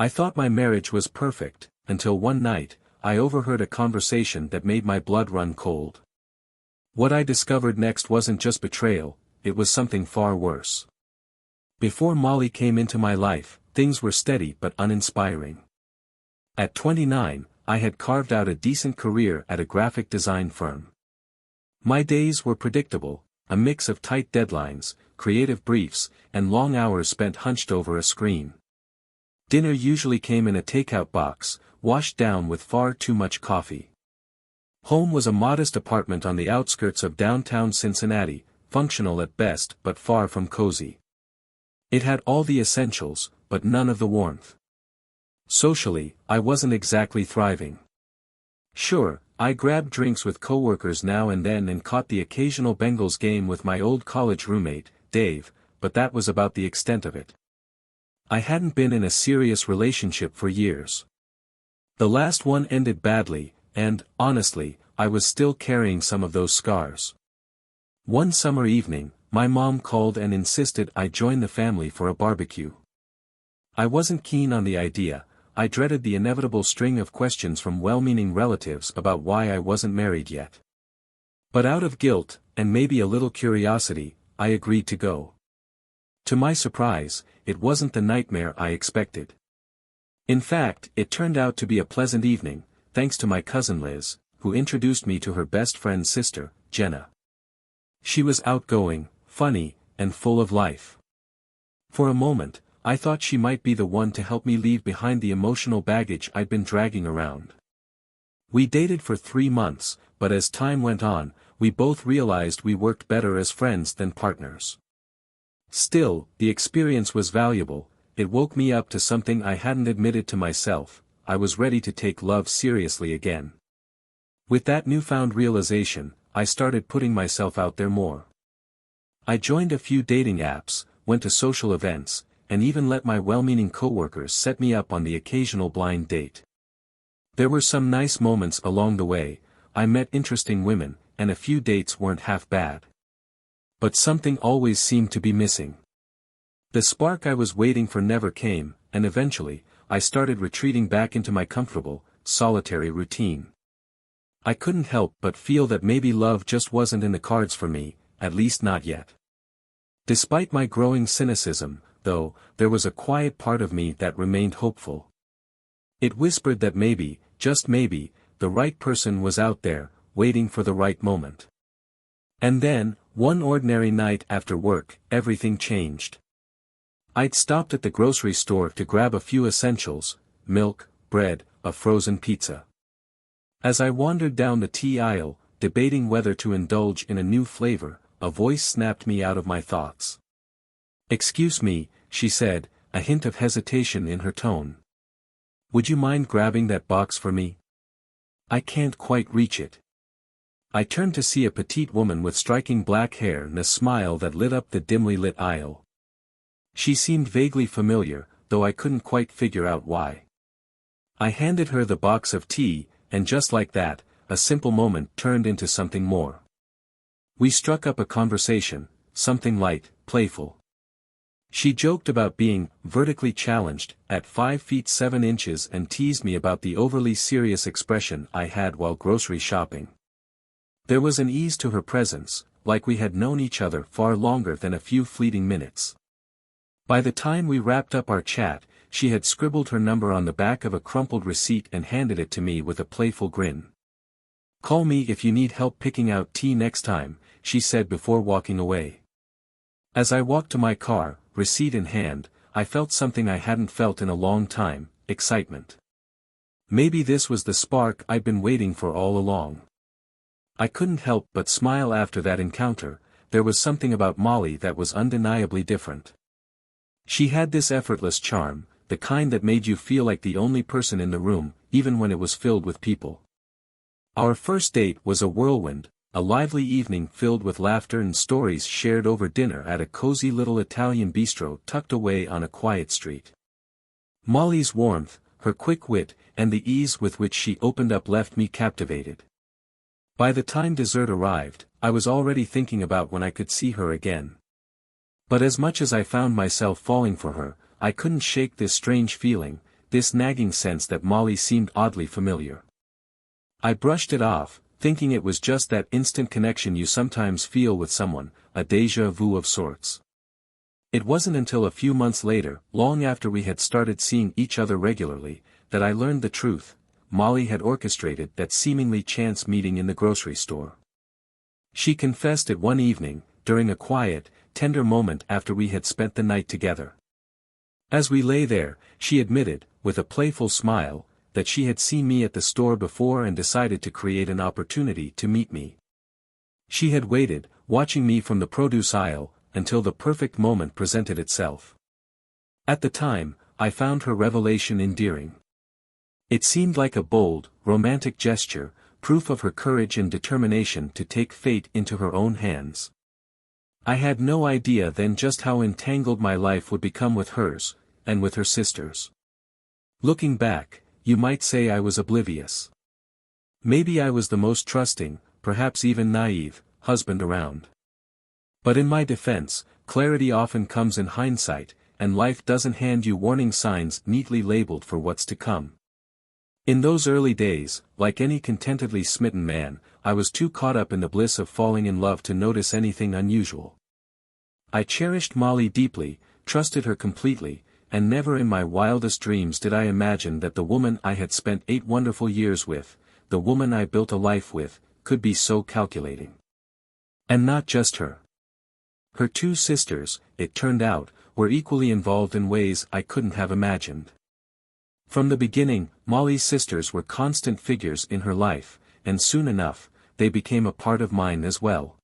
I thought my marriage was perfect, until one night, I overheard a conversation that made my blood run cold. What I discovered next wasn't just betrayal, it was something far worse. Before Molly came into my life, things were steady but uninspiring. At 29, I had carved out a decent career at a graphic design firm. My days were predictable, a mix of tight deadlines, creative briefs, and long hours spent hunched over a screen. Dinner usually came in a takeout box, washed down with far too much coffee. Home was a modest apartment on the outskirts of downtown Cincinnati, functional at best but far from cozy. It had all the essentials, but none of the warmth. Socially, I wasn't exactly thriving. Sure, I grabbed drinks with coworkers now and then and caught the occasional Bengals game with my old college roommate, Dave, but that was about the extent of it. I hadn't been in a serious relationship for years. The last one ended badly, and, honestly, I was still carrying some of those scars. One summer evening, my mom called and insisted I join the family for a barbecue. I wasn't keen on the idea. I dreaded the inevitable string of questions from well-meaning relatives about why I wasn't married yet. But out of guilt, and maybe a little curiosity, I agreed to go. To my surprise, it wasn't the nightmare I expected. In fact, it turned out to be a pleasant evening, thanks to my cousin Liz, who introduced me to her best friend's sister, Jenna. She was outgoing, funny, and full of life. For a moment, I thought she might be the one to help me leave behind the emotional baggage I'd been dragging around. We dated for 3 months, but as time went on, we both realized we worked better as friends than partners. Still, the experience was valuable. It woke me up to something I hadn't admitted to myself. I was ready to take love seriously again. With that newfound realization, I started putting myself out there more. I joined a few dating apps, went to social events, and even let my well-meaning coworkers set me up on the occasional blind date. There were some nice moments along the way. I met interesting women, and a few dates weren't half bad. But something always seemed to be missing. The spark I was waiting for never came, and eventually, I started retreating back into my comfortable, solitary routine. I couldn't help but feel that maybe love just wasn't in the cards for me, at least not yet. Despite my growing cynicism, though, there was a quiet part of me that remained hopeful. It whispered that maybe, just maybe, the right person was out there, waiting for the right moment. And then, one ordinary night after work, everything changed. I'd stopped at the grocery store to grab a few essentials: milk, bread, a frozen pizza. As I wandered down the tea aisle, debating whether to indulge in a new flavor, a voice snapped me out of my thoughts. "Excuse me," she said, a hint of hesitation in her tone. "Would you mind grabbing that box for me? I can't quite reach it." I turned to see a petite woman with striking black hair and a smile that lit up the dimly lit aisle. She seemed vaguely familiar, though I couldn't quite figure out why. I handed her the box of tea, and just like that, a simple moment turned into something more. We struck up a conversation, something light, playful. She joked about being vertically challenged at 5 feet 7 inches and teased me about the overly serious expression I had while grocery shopping. There was an ease to her presence, like we had known each other far longer than a few fleeting minutes. By the time we wrapped up our chat, she had scribbled her number on the back of a crumpled receipt and handed it to me with a playful grin. "Call me if you need help picking out tea next time," she said before walking away. As I walked to my car, receipt in hand, I felt something I hadn't felt in a long time: excitement. Maybe this was the spark I'd been waiting for all along. I couldn't help but smile after that encounter. There was something about Molly that was undeniably different. She had this effortless charm, the kind that made you feel like the only person in the room, even when it was filled with people. Our first date was a whirlwind, a lively evening filled with laughter and stories shared over dinner at a cozy little Italian bistro tucked away on a quiet street. Molly's warmth, her quick wit, and the ease with which she opened up left me captivated. By the time dessert arrived, I was already thinking about when I could see her again. But as much as I found myself falling for her, I couldn't shake this strange feeling. this nagging sense that Molly seemed oddly familiar. I brushed it off, thinking it was just that instant connection you sometimes feel with someone, a déjà vu of sorts. It wasn't until a few months later, long after we had started seeing each other regularly, that I learned the truth. Molly had orchestrated that seemingly chance meeting in the grocery store. She confessed it one evening, during a quiet, tender moment after we had spent the night together. As we lay there, she admitted, with a playful smile, that she had seen me at the store before and decided to create an opportunity to meet me. She had waited, watching me from the produce aisle, until the perfect moment presented itself. At the time, I found her revelation endearing. It seemed like a bold, romantic gesture, proof of her courage and determination to take fate into her own hands. I had no idea then just how entangled my life would become with hers, and with her sisters. Looking back, you might say I was oblivious. Maybe I was the most trusting, perhaps even naive, husband around. But in my defense, clarity often comes in hindsight, and life doesn't hand you warning signs neatly labeled for what's to come. In those early days, like any contentedly smitten man, I was too caught up in the bliss of falling in love to notice anything unusual. I cherished Molly deeply, trusted her completely, and never in my wildest dreams did I imagine that the woman I had spent 8 wonderful years with, the woman I built a life with, could be so calculating. And not just her. Her 2 sisters, it turned out, were equally involved in ways I couldn't have imagined. From the beginning, Molly's sisters were constant figures in her life, and soon enough, they became a part of mine as well.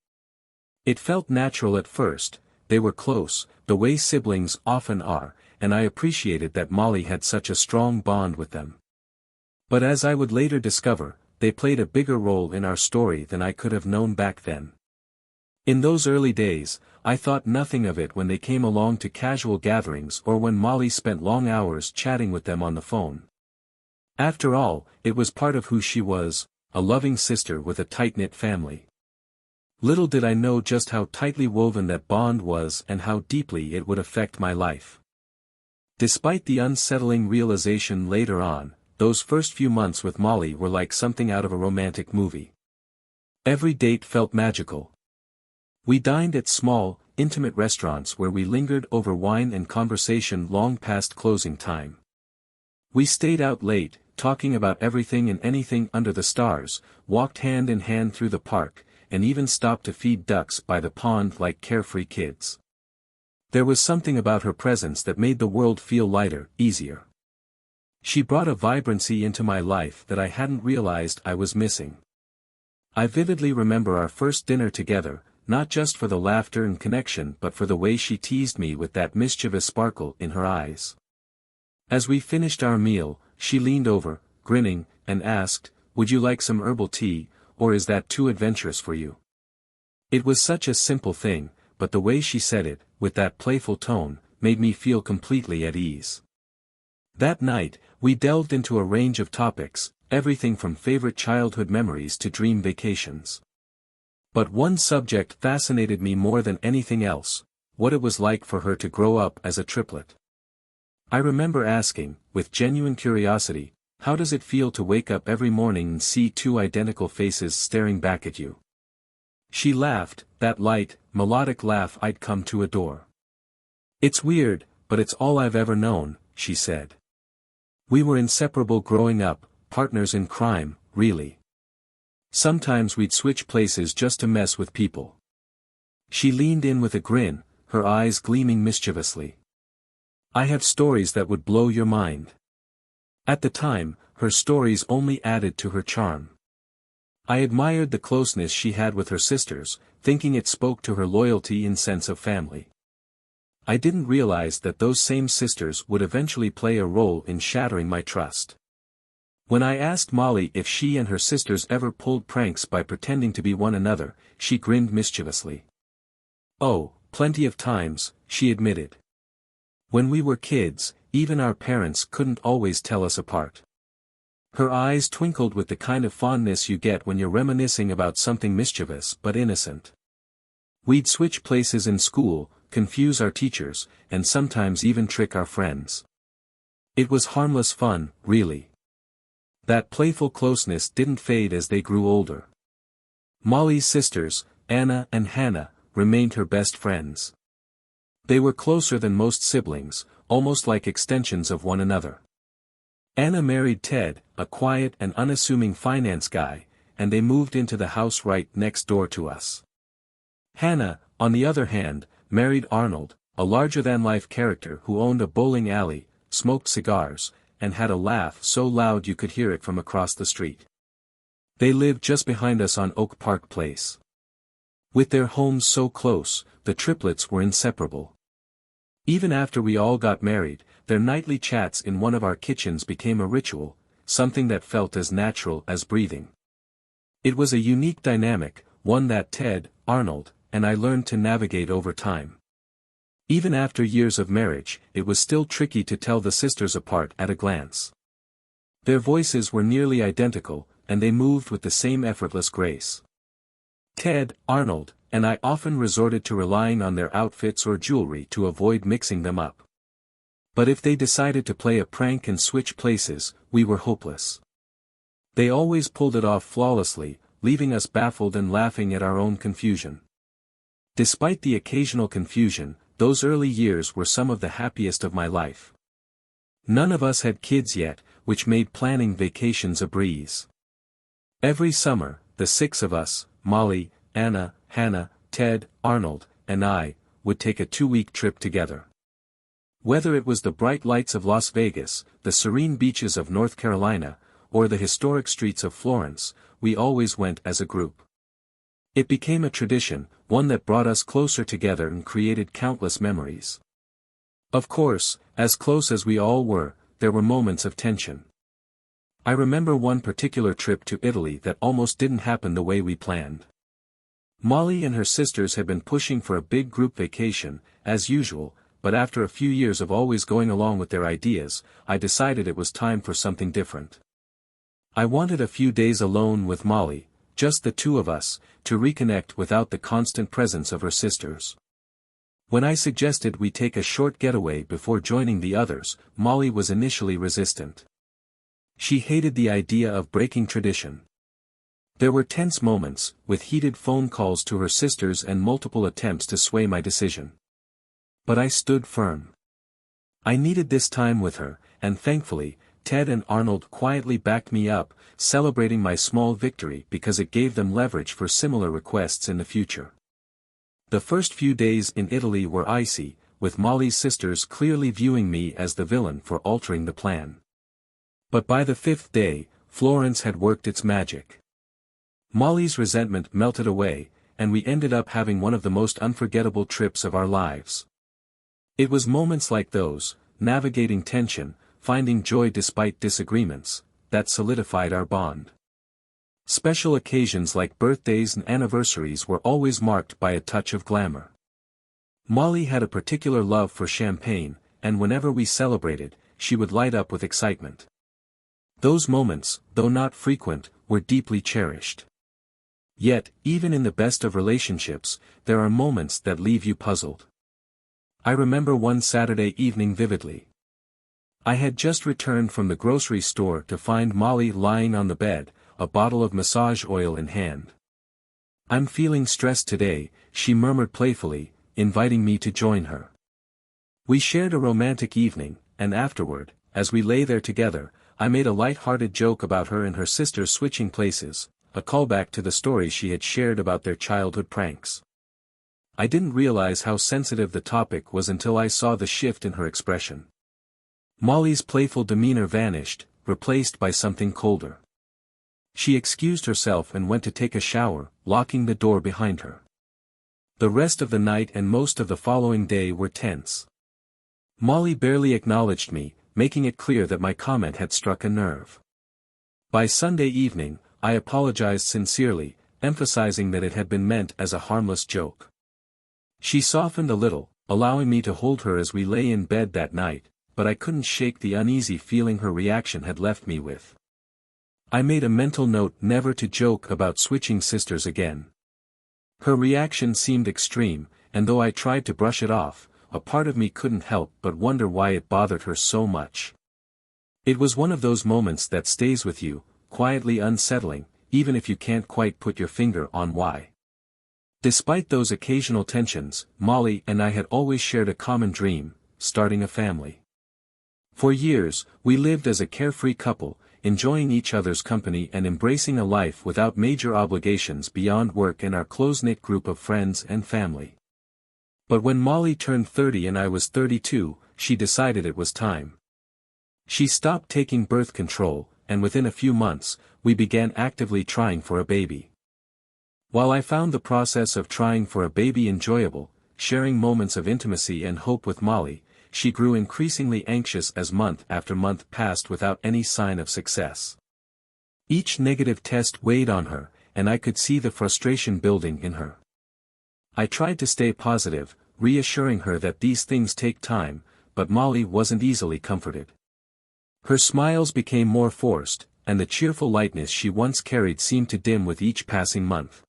It felt natural at first, they were close, the way siblings often are, and I appreciated that Molly had such a strong bond with them. But as I would later discover, they played a bigger role in our story than I could have known back then. In those early days, I thought nothing of it when they came along to casual gatherings or when Molly spent long hours chatting with them on the phone. After all, it was part of who she was, a loving sister with a tight-knit family. Little did I know just how tightly woven that bond was and how deeply it would affect my life. Despite the unsettling realization later on, those first few months with Molly were like something out of a romantic movie. Every date felt magical. We dined at small, intimate restaurants where we lingered over wine and conversation long past closing time. We stayed out late, talking about everything and anything under the stars, walked hand in hand through the park, and even stopped to feed ducks by the pond like carefree kids. There was something about her presence that made the world feel lighter, easier. She brought a vibrancy into my life that I hadn't realized I was missing. I vividly remember our first dinner together, not just for the laughter and connection but for the way she teased me with that mischievous sparkle in her eyes. As we finished our meal, she leaned over, grinning, and asked, "Would you like some herbal tea, or is that too adventurous for you?" It was such a simple thing, but the way she said it, with that playful tone, made me feel completely at ease. That night, we delved into a range of topics, everything from favorite childhood memories to dream vacations. But one subject fascinated me more than anything else: what it was like for her to grow up as a triplet. I remember asking, with genuine curiosity, how does it feel to wake up every morning and see 2 identical faces staring back at you? She laughed, that light, melodic laugh I'd come to adore. "It's weird, but it's all I've ever known," she said. "We were inseparable growing up, partners in crime, really. Sometimes we'd switch places just to mess with people." She leaned in with a grin, her eyes gleaming mischievously. "I have stories that would blow your mind." At the time, her stories only added to her charm. I admired the closeness she had with her sisters, thinking it spoke to her loyalty and sense of family. I didn't realize that those same sisters would eventually play a role in shattering my trust. When I asked Molly if she and her sisters ever pulled pranks by pretending to be one another, she grinned mischievously. "Oh, plenty of times," she admitted. "When we were kids, even our parents couldn't always tell us apart." Her eyes twinkled with the kind of fondness you get when you're reminiscing about something mischievous but innocent. "We'd switch places in school, confuse our teachers, and sometimes even trick our friends. It was harmless fun, really. That playful closeness didn't fade as they grew older. Molly's sisters, Anna and Hannah, remained her best friends. They were closer than most siblings, almost like extensions of one another. Anna married Ted, a quiet and unassuming finance guy, and they moved into the house right next door to us. Hannah, on the other hand, married Arnold, a larger-than-life character who owned a bowling alley, smoked cigars, and had a laugh so loud you could hear it from across the street. They lived just behind us on Oak Park Place. With their homes so close, the triplets were inseparable. Even after we all got married, their nightly chats in one of our kitchens became a ritual, something that felt as natural as breathing. It was a unique dynamic, one that Ted, Arnold, and I learned to navigate over time. Even after years of marriage, it was still tricky to tell the sisters apart at a glance. Their voices were nearly identical, and they moved with the same effortless grace. Ted, Arnold, and I often resorted to relying on their outfits or jewelry to avoid mixing them up. But if they decided to play a prank and switch places, we were hopeless. They always pulled it off flawlessly, leaving us baffled and laughing at our own confusion. Despite the occasional confusion, those early years were some of the happiest of my life. None of us had kids yet, which made planning vacations a breeze. Every summer, the six of us, Molly, Anna, Hannah, Ted, Arnold, and I, would take a 2-week trip together. Whether it was the bright lights of Las Vegas, the serene beaches of North Carolina, or the historic streets of Florence, we always went as a group. It became a tradition, one that brought us closer together and created countless memories. Of course, as close as we all were, there were moments of tension. I remember one particular trip to Italy that almost didn't happen the way we planned. Molly and her sisters had been pushing for a big group vacation, as usual, but after a few years of always going along with their ideas, I decided it was time for something different. I wanted a few days alone with Molly, just the two of us, to reconnect without the constant presence of her sisters. When I suggested we take a short getaway before joining the others, Molly was initially resistant. She hated the idea of breaking tradition. There were tense moments, with heated phone calls to her sisters and multiple attempts to sway my decision. But I stood firm. I needed this time with her, and thankfully, Ted and Arnold quietly backed me up, celebrating my small victory because it gave them leverage for similar requests in the future. The first few days in Italy were icy, with Molly's sisters clearly viewing me as the villain for altering the plan. But by the 5th day, Florence had worked its magic. Molly's resentment melted away, and we ended up having one of the most unforgettable trips of our lives. It was moments like those, navigating tension, finding joy despite disagreements, that solidified our bond. Special occasions like birthdays and anniversaries were always marked by a touch of glamour. Molly had a particular love for champagne, and whenever we celebrated, she would light up with excitement. Those moments, though not frequent, were deeply cherished. Yet, even in the best of relationships, there are moments that leave you puzzled. I remember one Saturday evening vividly. I had just returned from the grocery store to find Molly lying on the bed, a bottle of massage oil in hand. "I'm feeling stressed today," she murmured playfully, inviting me to join her. We shared a romantic evening, and afterward, as we lay there together, I made a light-hearted joke about her and her sisters switching places, a callback to the stories she had shared about their childhood pranks. I didn't realize how sensitive the topic was until I saw the shift in her expression. Molly's playful demeanor vanished, replaced by something colder. She excused herself and went to take a shower, locking the door behind her. The rest of the night and most of the following day were tense. Molly barely acknowledged me, making it clear that my comment had struck a nerve. By Sunday evening, I apologized sincerely, emphasizing that it had been meant as a harmless joke. She softened a little, allowing me to hold her as we lay in bed that night, but I couldn't shake the uneasy feeling her reaction had left me with. I made a mental note never to joke about switching sisters again. Her reaction seemed extreme, and though I tried to brush it off, a part of me couldn't help but wonder why it bothered her so much. It was one of those moments that stays with you, quietly unsettling, even if you can't quite put your finger on why. Despite those occasional tensions, Molly and I had always shared a common dream: starting a family. For years, we lived as a carefree couple, enjoying each other's company and embracing a life without major obligations beyond work and our close-knit group of friends and family. But when Molly turned 30 and I was 32, she decided it was time. She stopped taking birth control, and within a few months, we began actively trying for a baby. While I found the process of trying for a baby enjoyable, sharing moments of intimacy and hope with Molly, she grew increasingly anxious as month after month passed without any sign of success. Each negative test weighed on her, and I could see the frustration building in her. I tried to stay positive, reassuring her that these things take time, but Molly wasn't easily comforted. Her smiles became more forced, and the cheerful lightness she once carried seemed to dim with each passing month.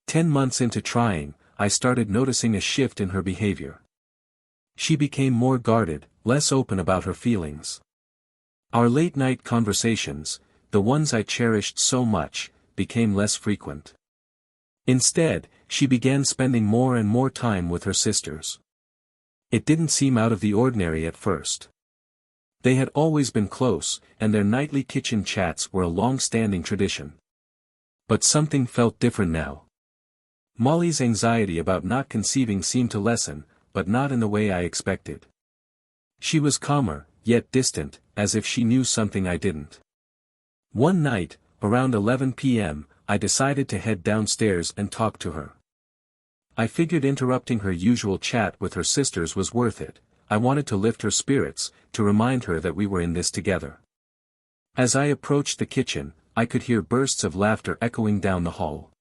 10 months into trying, I started noticing a shift in her behavior. She became more guarded, less open about her feelings. Our late-night conversations, the ones I cherished so much, became less frequent. Instead, she began spending more and more time with her sisters. It didn't seem out of the ordinary at first. They had always been close, and their nightly kitchen chats were a long-standing tradition. But something felt different now. Molly's anxiety about not conceiving seemed to lessen, but not in the way I expected. She was calmer, yet distant, as if she knew something I didn't. One night, around 11 p.m., I decided to head downstairs and talk to her. I figured interrupting her usual chat with her sisters was worth it. I wanted to lift her spirits, to remind her that we were in this together. As I approached the kitchen, I could hear bursts of laughter echoing down the hall.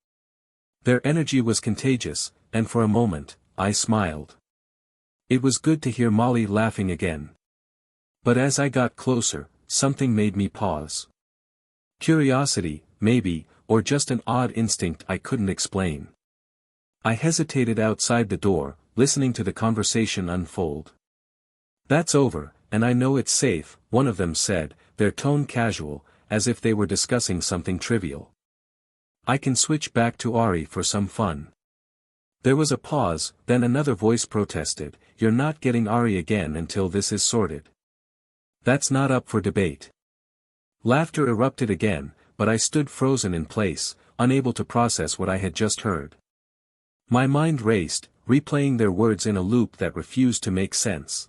Their energy was contagious, and for a moment, I smiled. It was good to hear Molly laughing again. But as I got closer, something made me pause. Curiosity, maybe, or just an odd instinct I couldn't explain. I hesitated outside the door, listening to the conversation unfold. "That's over, and I know it's safe," one of them said, their tone casual, as if they were discussing something trivial. "I can switch back to Ari for some fun." There was a pause, then another voice protested, "You're not getting Ari again until this is sorted. That's not up for debate." Laughter erupted again, but I stood frozen in place, unable to process what I had just heard. My mind raced, replaying their words in a loop that refused to make sense.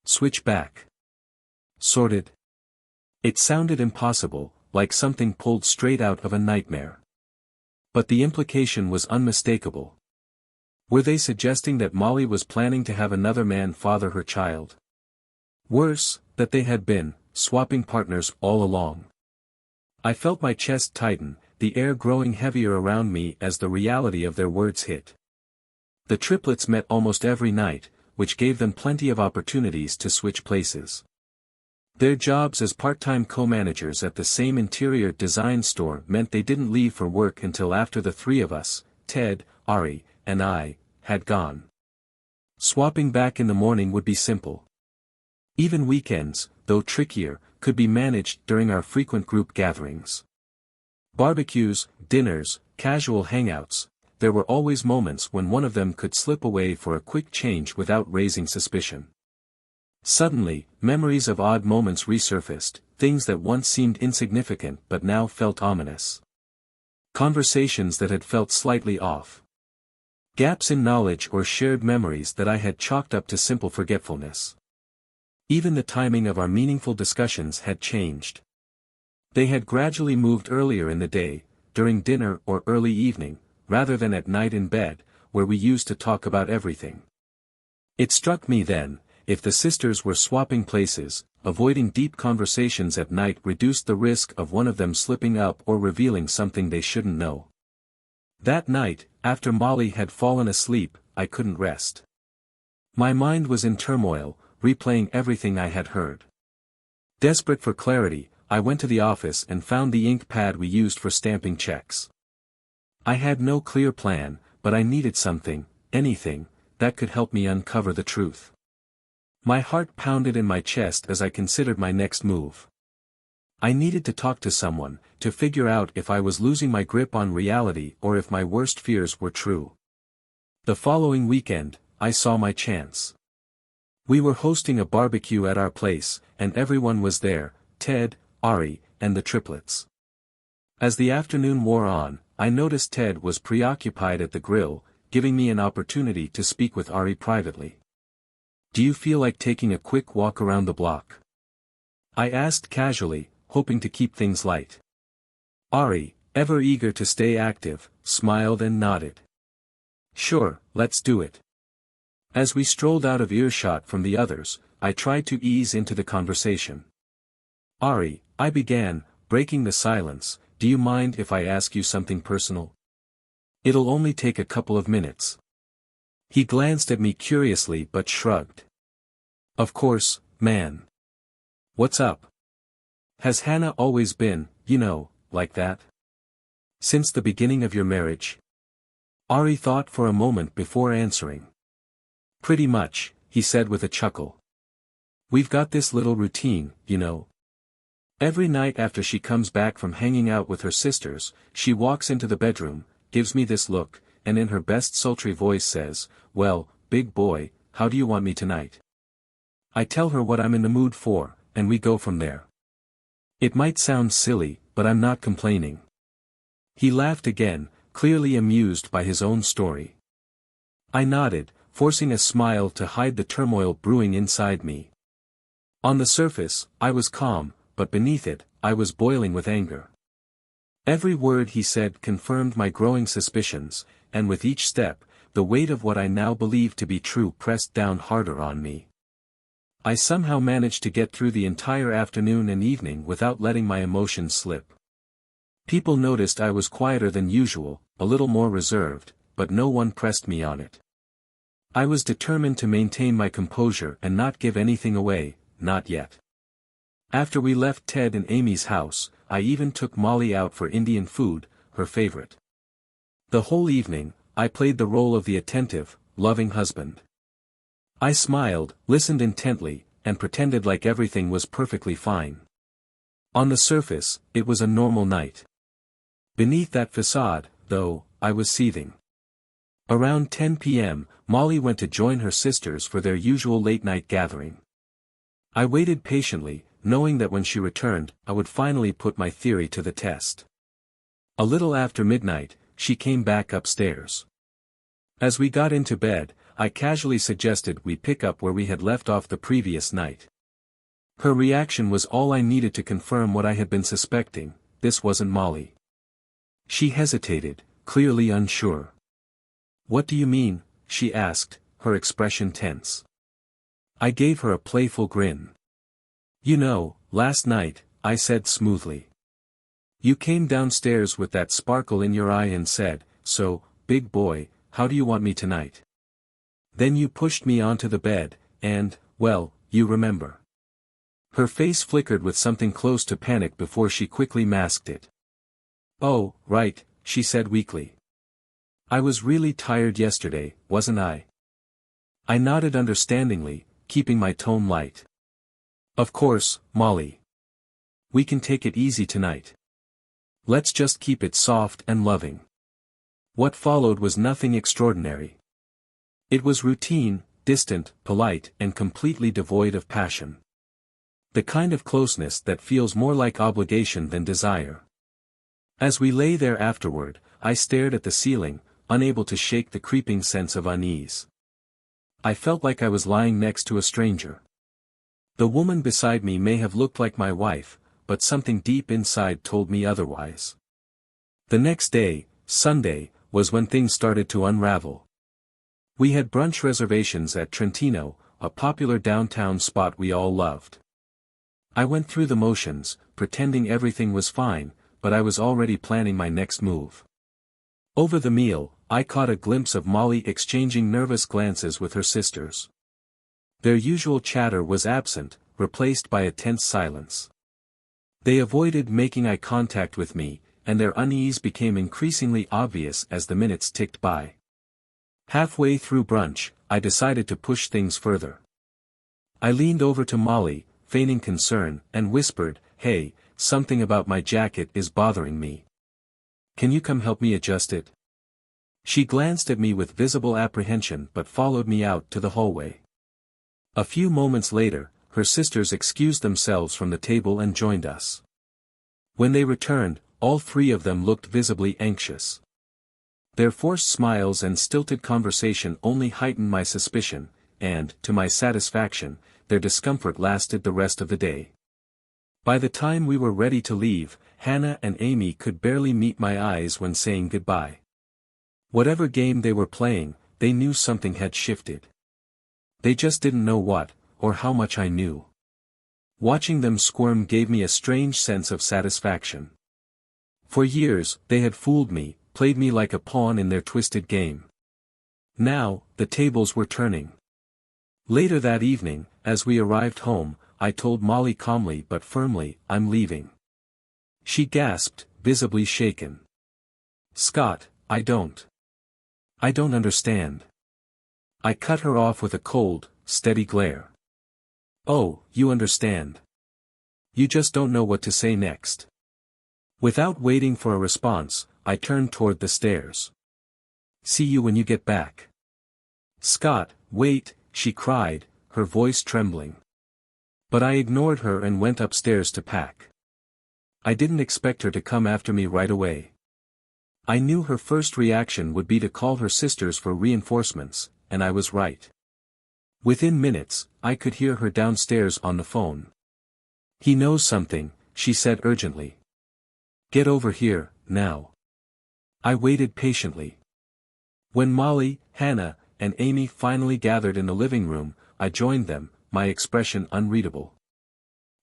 Switch back. Sorted. It sounded impossible, like something pulled straight out of a nightmare. But the implication was unmistakable. Were they suggesting that Molly was planning to have another man father her child? Worse, that they had been swapping partners all along. I felt my chest tighten, the air growing heavier around me as the reality of their words hit. The triplets met almost every night, which gave them plenty of opportunities to switch places. Their jobs as part-time co-managers at the same interior design store meant they didn't leave for work until after the three of us, Ted, Ari, and I, had gone. Swapping back in the morning would be simple. Even weekends, though trickier, could be managed during our frequent group gatherings. Barbecues, dinners, casual hangouts, there were always moments when one of them could slip away for a quick change without raising suspicion. Suddenly, memories of odd moments resurfaced, things that once seemed insignificant but now felt ominous. Conversations that had felt slightly off. Gaps in knowledge or shared memories that I had chalked up to simple forgetfulness. Even the timing of our meaningful discussions had changed. They had gradually moved earlier in the day, during dinner or early evening, rather than at night in bed, where we used to talk about everything. It struck me then, if the sisters were swapping places, avoiding deep conversations at night reduced the risk of one of them slipping up or revealing something they shouldn't know. That night, after Molly had fallen asleep, I couldn't rest. My mind was in turmoil, replaying everything I had heard. Desperate for clarity, I went to the office and found the ink pad we used for stamping checks. I had no clear plan, but I needed something, anything, that could help me uncover the truth. My heart pounded in my chest as I considered my next move. I needed to talk to someone, to figure out if I was losing my grip on reality or if my worst fears were true. The following weekend, I saw my chance. We were hosting a barbecue at our place, and everyone was there, Ted, Ari, and the triplets. As the afternoon wore on, I noticed Ted was preoccupied at the grill, giving me an opportunity to speak with Ari privately. "Do you feel like taking a quick walk around the block?" I asked casually, hoping to keep things light. Ari, ever eager to stay active, smiled and nodded. "Sure, let's do it." As we strolled out of earshot from the others, I tried to ease into the conversation. "Ari," I began, breaking the silence, "do you mind if I ask you something personal? It'll only take a couple of minutes." He glanced at me curiously but shrugged. "Of course, man. What's up? Has Hannah always been, like that? Since the beginning of your marriage?" Ari thought for a moment before answering. "Pretty much," he said with a chuckle. "We've got this little routine, Every night after she comes back from hanging out with her sisters, she walks into the bedroom, gives me this look, and in her best sultry voice says, 'Well, big boy, how do you want me tonight?' I tell her what I'm in the mood for, and we go from there. It might sound silly, but I'm not complaining." He laughed again, clearly amused by his own story. I nodded, forcing a smile to hide the turmoil brewing inside me. On the surface, I was calm, but beneath it, I was boiling with anger. Every word he said confirmed my growing suspicions, and with each step, the weight of what I now believed to be true pressed down harder on me. I somehow managed to get through the entire afternoon and evening without letting my emotions slip. People noticed I was quieter than usual, a little more reserved, but no one pressed me on it. I was determined to maintain my composure and not give anything away, not yet. After we left Ted and Amy's house, I even took Molly out for Indian food, her favorite. The whole evening, I played the role of the attentive, loving husband. I smiled, listened intently, and pretended like everything was perfectly fine. On the surface, it was a normal night. Beneath that facade, though, I was seething. Around 10 p.m., Molly went to join her sisters for their usual late-night gathering. I waited patiently, knowing that when she returned, I would finally put my theory to the test. A little after midnight, she came back upstairs. As we got into bed, I casually suggested we pick up where we had left off the previous night. Her reaction was all I needed to confirm what I had been suspecting: this wasn't Molly. She hesitated, clearly unsure. "What do you mean?" she asked, her expression tense. I gave her a playful grin. Last night," I said smoothly. "You came downstairs with that sparkle in your eye and said, 'So, big boy, how do you want me tonight?' Then you pushed me onto the bed, and, well, you remember." Her face flickered with something close to panic before she quickly masked it. "Oh, right," she said weakly. "I was really tired yesterday, wasn't I?" I nodded understandingly, keeping my tone light. "Of course, Molly. We can take it easy tonight. Let's just keep it soft and loving." What followed was nothing extraordinary. It was routine, distant, polite, and completely devoid of passion. The kind of closeness that feels more like obligation than desire. As we lay there afterward, I stared at the ceiling, unable to shake the creeping sense of unease. I felt like I was lying next to a stranger. The woman beside me may have looked like my wife, but something deep inside told me otherwise. The next day, Sunday, was when things started to unravel. We had brunch reservations at Trentino, a popular downtown spot we all loved. I went through the motions, pretending everything was fine, but I was already planning my next move. Over the meal, I caught a glimpse of Molly exchanging nervous glances with her sisters. Their usual chatter was absent, replaced by a tense silence. They avoided making eye contact with me, and their unease became increasingly obvious as the minutes ticked by. Halfway through brunch, I decided to push things further. I leaned over to Molly, feigning concern, and whispered, "Hey, something about my jacket is bothering me. Can you come help me adjust it?" She glanced at me with visible apprehension but followed me out to the hallway. A few moments later, her sisters excused themselves from the table and joined us. When they returned, all three of them looked visibly anxious. Their forced smiles and stilted conversation only heightened my suspicion, and, to my satisfaction, their discomfort lasted the rest of the day. By the time we were ready to leave, Hannah and Amy could barely meet my eyes when saying goodbye. Whatever game they were playing, they knew something had shifted. They just didn't know what, or how much I knew. Watching them squirm gave me a strange sense of satisfaction. For years, they had fooled me, played me like a pawn in their twisted game. Now, the tables were turning. Later that evening, as we arrived home, I told Molly calmly but firmly, "I'm leaving." She gasped, visibly shaken. "Scott, I don't understand." I cut her off with a cold, steady glare. "Oh, you understand. You just don't know what to say next." Without waiting for a response, I turned toward the stairs. "See you when you get back." "Scott, wait," she cried, her voice trembling. But I ignored her and went upstairs to pack. I didn't expect her to come after me right away. I knew her first reaction would be to call her sisters for reinforcements, and I was right. Within minutes, I could hear her downstairs on the phone. "He knows something," she said urgently. "Get over here, now." I waited patiently. When Molly, Hannah, and Amy finally gathered in the living room, I joined them, my expression unreadable.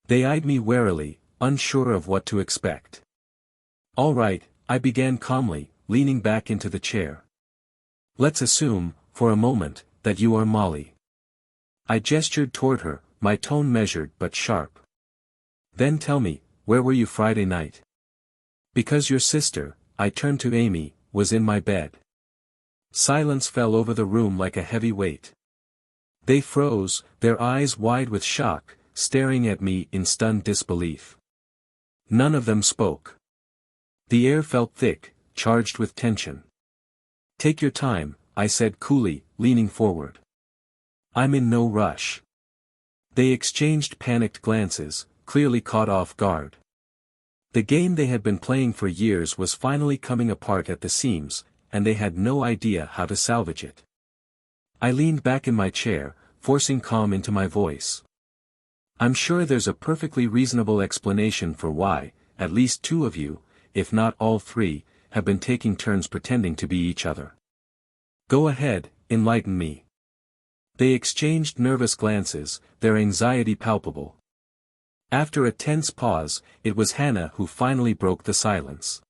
They eyed me warily, unsure of what to expect. "All right," I began calmly, leaning back into the chair. "Let's assume, for a moment, that you are Molly." I gestured toward her, my tone measured but sharp. "Then tell me, where were you Friday night?" "Because your sister," I turned to Amy, "was in my bed." Silence fell over the room like a heavy weight. They froze, their eyes wide with shock, staring at me in stunned disbelief. None of them spoke. The air felt thick, charged with tension. "Take your time," I said coolly, leaning forward. "I'm in no rush." They exchanged panicked glances, clearly caught off guard. The game they had been playing for years was finally coming apart at the seams, and they had no idea how to salvage it. I leaned back in my chair, forcing calm into my voice. "I'm sure there's a perfectly reasonable explanation for why, at least two of you, if not all three, have been taking turns pretending to be each other. Go ahead, enlighten me." They exchanged nervous glances, their anxiety palpable. After a tense pause, it was Hannah who finally broke the silence.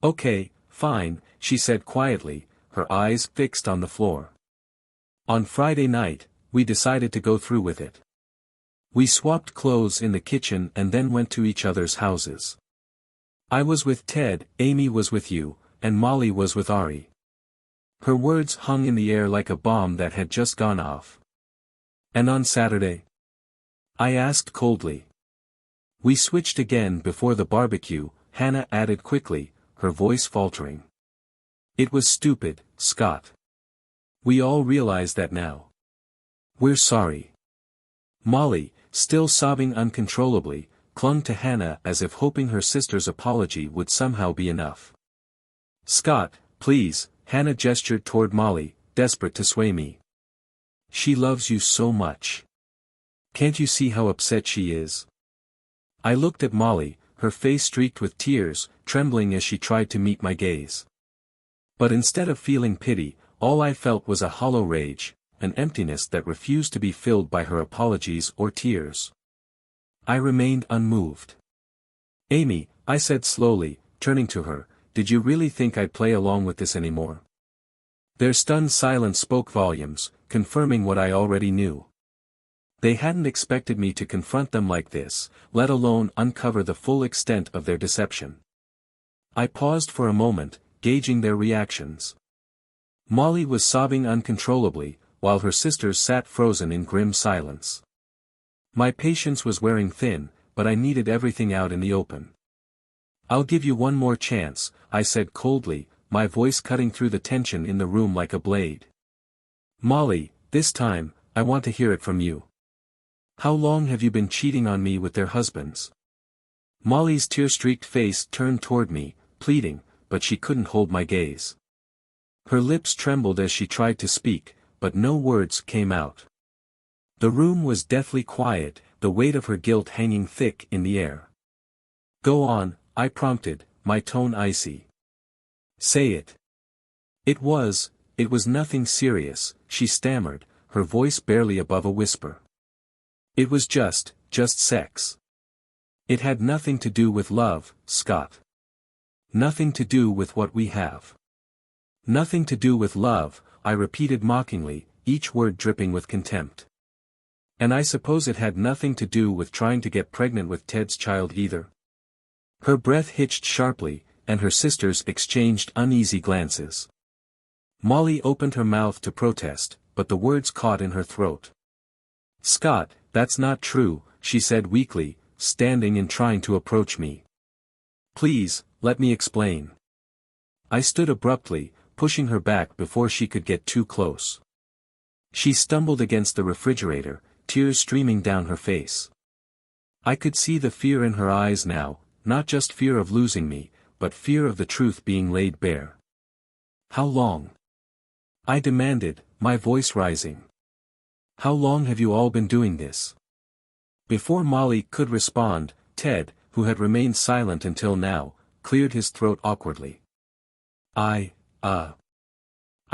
"Okay, fine," she said quietly, her eyes fixed on the floor. "On Friday night, we decided to go through with it. We swapped clothes in the kitchen and then went to each other's houses. I was with Ted, Amy was with you, and Molly was with Ari." Her words hung in the air like a bomb that had just gone off. "And on Saturday?" I asked coldly. "We switched again before the barbecue," Hannah added quickly, her voice faltering. "It was stupid, Scott. We all realize that now. We're sorry." Molly, still sobbing uncontrollably, clung to Hannah as if hoping her sister's apology would somehow be enough. "Scott, please," Hannah gestured toward Molly, desperate to sway me. "She loves you so much. Can't you see how upset she is?" I looked at Molly, her face streaked with tears, trembling as she tried to meet my gaze. But instead of feeling pity, all I felt was a hollow rage, an emptiness that refused to be filled by her apologies or tears. I remained unmoved. "Amy," I said slowly, turning to her, "did you really think I'd play along with this anymore?" Their stunned silence spoke volumes, confirming what I already knew. They hadn't expected me to confront them like this, let alone uncover the full extent of their deception. I paused for a moment, gauging their reactions. Molly was sobbing uncontrollably, while her sisters sat frozen in grim silence. My patience was wearing thin, but I needed everything out in the open. "I'll give you one more chance," I said coldly, my voice cutting through the tension in the room like a blade. "Molly, this time, I want to hear it from you. How long have you been cheating on me with their husbands?" Molly's tear-streaked face turned toward me, pleading, but she couldn't hold my gaze. Her lips trembled as she tried to speak, but no words came out. The room was deathly quiet, the weight of her guilt hanging thick in the air. "Go on," I prompted, my tone icy. "Say it." It was nothing serious," she stammered, her voice barely above a whisper. "It was just sex. It had nothing to do with love, Scott. Nothing to do with what we have." "Nothing to do with love," I repeated mockingly, each word dripping with contempt. "And I suppose it had nothing to do with trying to get pregnant with Ted's child either?" Her breath hitched sharply, and her sisters exchanged uneasy glances. Molly opened her mouth to protest, but the words caught in her throat. "Scott, that's not true," she said weakly, standing and trying to approach me. "Please, let me explain." I stood abruptly, pushing her back before she could get too close. She stumbled against the refrigerator, tears streaming down her face. I could see the fear in her eyes now, not just fear of losing me, but fear of the truth being laid bare. "How long?" I demanded, my voice rising. "How long have you all been doing this?" Before Molly could respond, Ted, who had remained silent until now, cleared his throat awkwardly. I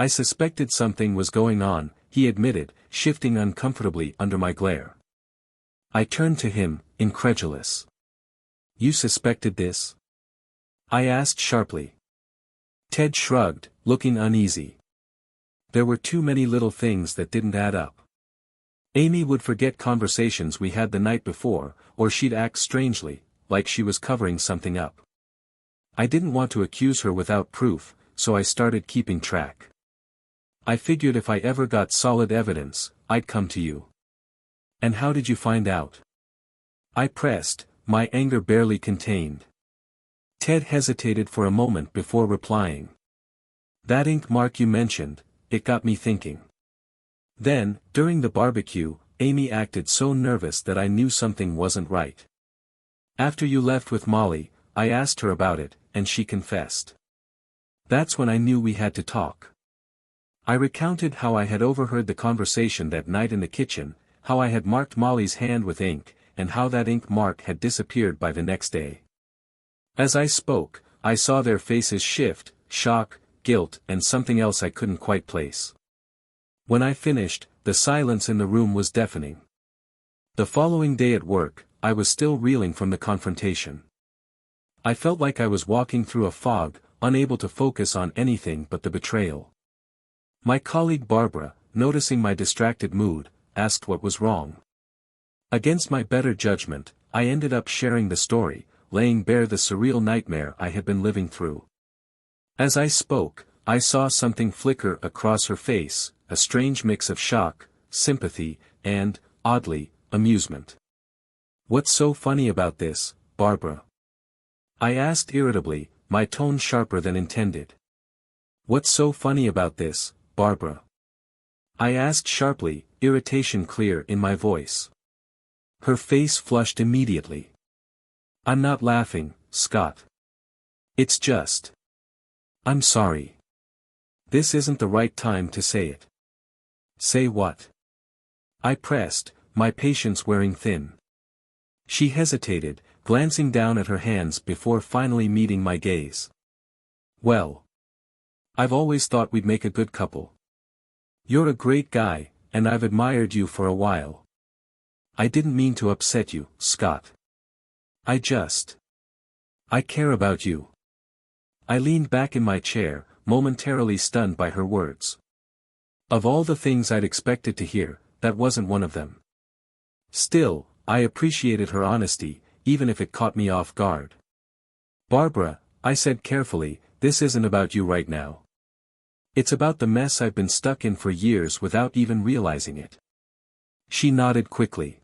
suspected something was going on," he admitted, shifting uncomfortably under my glare. I turned to him, incredulous. "You suspected this?" I asked sharply. Ted shrugged, looking uneasy. There were too many little things that didn't add up. Amy would forget conversations we had the night before, or she'd act strangely, like she was covering something up. I didn't want to accuse her without proof, so I started keeping track. I figured if I ever got solid evidence, I'd come to you. "And how did you find out?" I pressed, my anger barely contained. Ted hesitated for a moment before replying. "That ink mark you mentioned, it got me thinking. Then, during the barbecue, Amy acted so nervous that I knew something wasn't right. After you left with Molly, I asked her about it, and she confessed. That's when I knew we had to talk." I recounted how I had overheard the conversation that night in the kitchen, how I had marked Molly's hand with ink, and how that ink mark had disappeared by the next day. As I spoke, I saw their faces shift, shock, guilt, and something else I couldn't quite place. When I finished, the silence in the room was deafening. The following day at work, I was still reeling from the confrontation. I felt like I was walking through a fog, unable to focus on anything but the betrayal. My colleague Barbara, noticing my distracted mood, asked what was wrong. Against my better judgment, I ended up sharing the story, laying bare the surreal nightmare I had been living through. As I spoke, I saw something flicker across her face, a strange mix of shock, sympathy, and, oddly, amusement. "What's so funny about this, Barbara?" I asked irritably, my tone sharper than intended. "What's so funny about this, Barbara?" I asked sharply, irritation clear in my voice. Her face flushed immediately. "I'm not laughing, Scott. It's just. I'm sorry. This isn't the right time to say it." "Say what?" I pressed, my patience wearing thin. She hesitated, glancing down at her hands before finally meeting my gaze. "Well. I've always thought we'd make a good couple. You're a great guy, and I've admired you for a while. I didn't mean to upset you, Scott. I care about you." I leaned back in my chair, momentarily stunned by her words. Of all the things I'd expected to hear, that wasn't one of them. Still, I appreciated her honesty, even if it caught me off guard. "Barbara," I said carefully, "this isn't about you right now. It's about the mess I've been stuck in for years without even realizing it." She nodded quickly.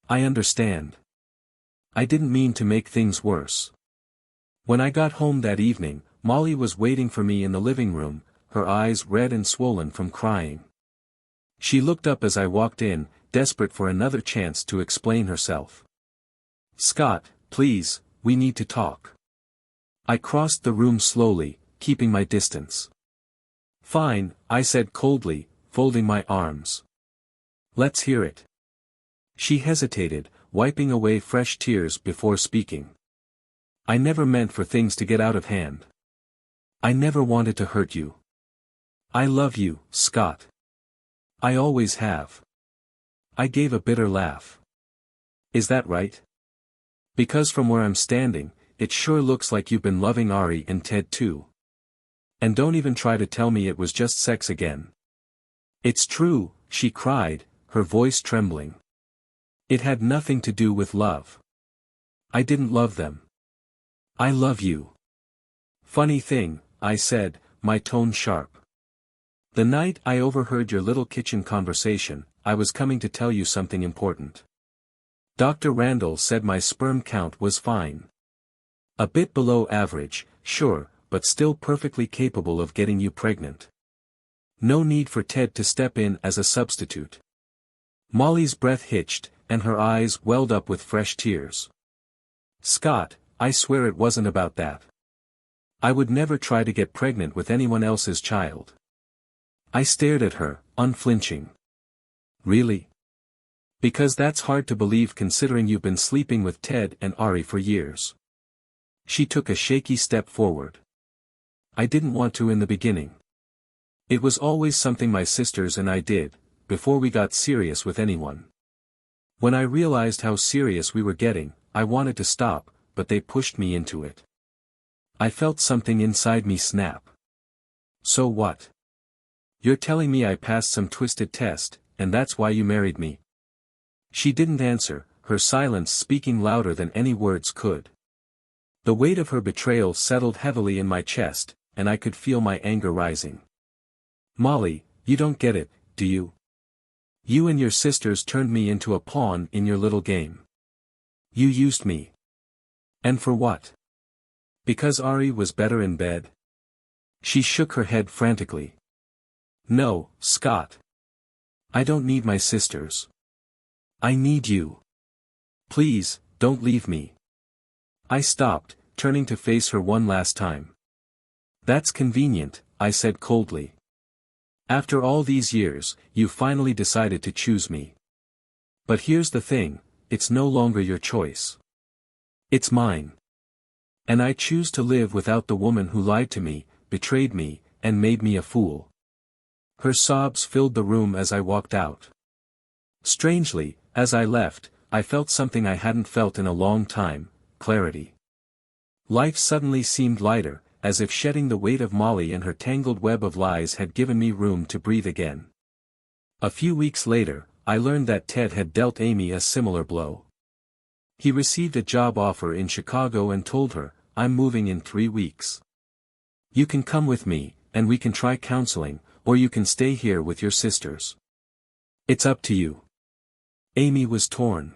I understand. I didn't mean to make things worse. When I got home that evening, Molly was waiting for me in the living room, her eyes red and swollen from crying. She looked up as I walked in, desperate for another chance to explain herself. "Scott, please, we need to talk." I crossed the room slowly, keeping my distance. "Fine," I said coldly, folding my arms. "Let's hear it." She hesitated, wiping away fresh tears before speaking. "I never meant for things to get out of hand. I never wanted to hurt you. I love you, Scott. I always have." I gave a bitter laugh. "Is that right? Because from where I'm standing, it sure looks like you've been loving Ari and Ted too. And don't even try to tell me it was just sex again." "It's true," she cried, her voice trembling. "It had nothing to do with love. I didn't love them. I love you." "Funny thing," I said, my tone sharp. "The night I overheard your little kitchen conversation, I was coming to tell you something important. Dr. Randall said my sperm count was fine. A bit below average, sure, but still perfectly capable of getting you pregnant. No need for Ted to step in as a substitute." Molly's breath hitched, and her eyes welled up with fresh tears. "Scott, I swear it wasn't about that. I would never try to get pregnant with anyone else's child." I stared at her, unflinching. "Really? Because that's hard to believe considering you've been sleeping with Ted and Ari for years." She took a shaky step forward. "I didn't want to in the beginning. It was always something my sisters and I did, before we got serious with anyone. When I realized how serious we were getting, I wanted to stop, but they pushed me into it. I felt something inside me snap. So what? You're telling me I passed some twisted test, and that's why you married me?" She didn't answer, her silence speaking louder than any words could. The weight of her betrayal settled heavily in my chest, and I could feel my anger rising. "Molly, you don't get it, do you? You and your sisters turned me into a pawn in your little game. You used me. And for what? Because Ari was better in bed?" She shook her head frantically. "No, Scott. I don't need my sisters. I need you. Please, don't leave me." I stopped, turning to face her one last time. "That's convenient," I said coldly. "After all these years, you finally decided to choose me. But here's the thing, it's no longer your choice. It's mine. And I choose to live without the woman who lied to me, betrayed me, and made me a fool." Her sobs filled the room as I walked out. Strangely, as I left, I felt something I hadn't felt in a long time, clarity. Life suddenly seemed lighter, as if shedding the weight of Molly and her tangled web of lies had given me room to breathe again. A few weeks later, I learned that Ted had dealt Amy a similar blow. He received a job offer in Chicago and told her, "I'm moving in 3 weeks. You can come with me, and we can try counseling, or you can stay here with your sisters. It's up to you." Amy was torn.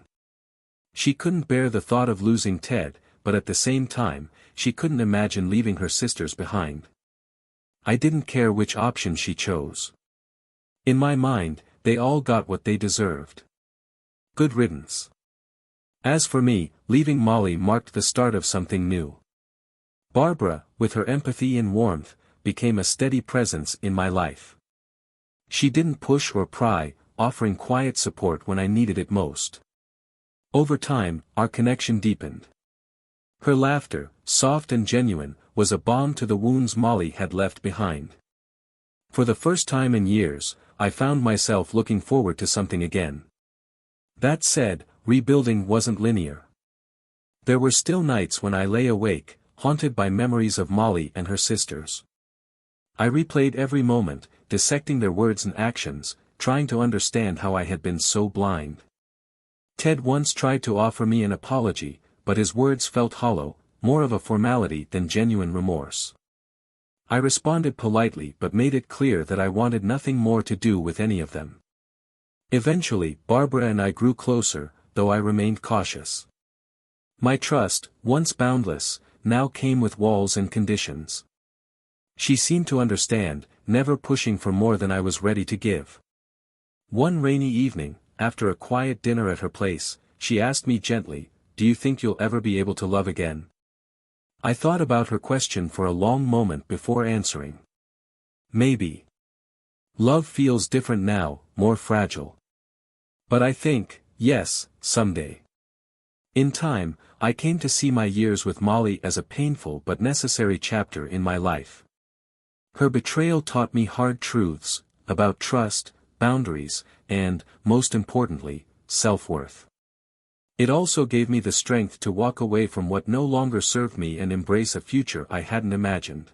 She couldn't bear the thought of losing Ted, but at the same time, she couldn't imagine leaving her sisters behind. I didn't care which option she chose. In my mind, they all got what they deserved. Good riddance. As for me, leaving Molly marked the start of something new. Barbara, with her empathy and warmth, became a steady presence in my life. She didn't push or pry, offering quiet support when I needed it most. Over time, our connection deepened. Her laughter, soft and genuine, was a balm to the wounds Molly had left behind. For the first time in years, I found myself looking forward to something again. That said, rebuilding wasn't linear. There were still nights when I lay awake, haunted by memories of Molly and her sisters. I replayed every moment, dissecting their words and actions, trying to understand how I had been so blind. Ted once tried to offer me an apology, but his words felt hollow, more of a formality than genuine remorse. I responded politely but made it clear that I wanted nothing more to do with any of them. Eventually, Barbara and I grew closer, though I remained cautious. My trust, once boundless, now came with walls and conditions. She seemed to understand, never pushing for more than I was ready to give. One rainy evening, after a quiet dinner at her place, she asked me gently, "Do you think you'll ever be able to love again?" I thought about her question for a long moment before answering. Maybe. Love feels different now, more fragile. But I think, yes, someday. In time, I came to see my years with Molly as a painful but necessary chapter in my life. Her betrayal taught me hard truths, about trust, boundaries, and, most importantly, self-worth. It also gave me the strength to walk away from what no longer served me and embrace a future I hadn't imagined.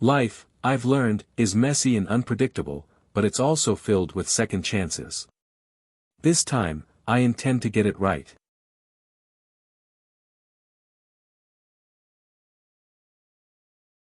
Life, I've learned, is messy and unpredictable, but it's also filled with second chances. This time, I intend to get it right.